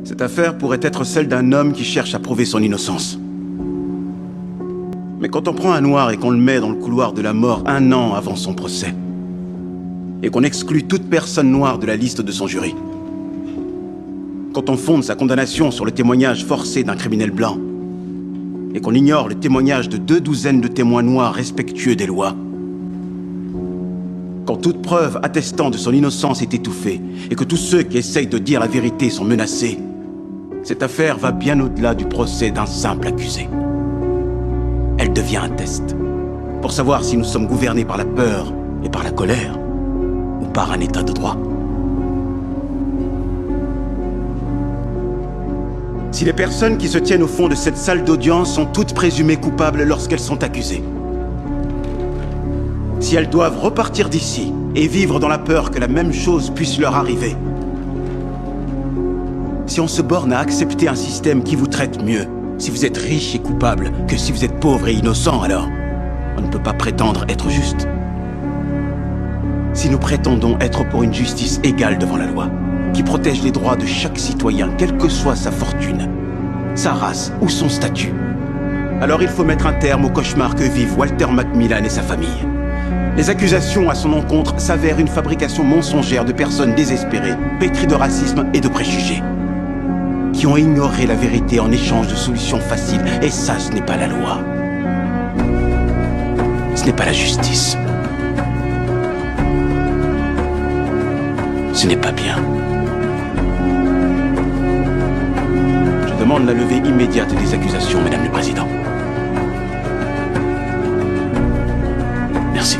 Cette affaire pourrait être celle d'un homme qui cherche à prouver son innocence. Mais quand on prend un noir et qu'on le met dans le couloir de la mort 1 an avant son procès, et qu'on exclut toute personne noire de la liste de son jury, quand on fonde sa condamnation sur le témoignage forcé d'un criminel blanc, et qu'on ignore le témoignage de 2 douzaines de témoins noirs respectueux des lois, quand toute preuve attestant de son innocence est étouffée, et que tous ceux qui essayent de dire la vérité sont menacés, cette affaire va bien au-delà du procès d'un simple accusé. Elle devient un test, pour savoir si nous sommes gouvernés par la peur et par la colère, ou par un état de droit. Si les personnes qui se tiennent au fond de cette salle d'audience sont toutes présumées coupables lorsqu'elles sont accusées, si elles doivent repartir d'ici et vivre dans la peur que la même chose puisse leur arriver, si on se borne à accepter un système qui vous traite mieux, si vous êtes riche et coupable, que si vous êtes pauvre et innocent, alors on ne peut pas prétendre être juste. Si nous prétendons être pour une justice égale devant la loi, qui protège les droits de chaque citoyen, quelle que soit sa fortune, sa race ou son statut, alors il faut mettre un terme au cauchemar que vivent Walter Macmillan et sa famille. Les accusations à son encontre s'avèrent une fabrication mensongère de personnes désespérées, pétries de racisme et de préjugés, qui ont ignoré la vérité en échange de solutions faciles. Et ça, ce n'est pas la loi. Ce n'est pas la justice. Ce n'est pas bien. Je demande la levée immédiate des accusations, Madame le Président. Merci.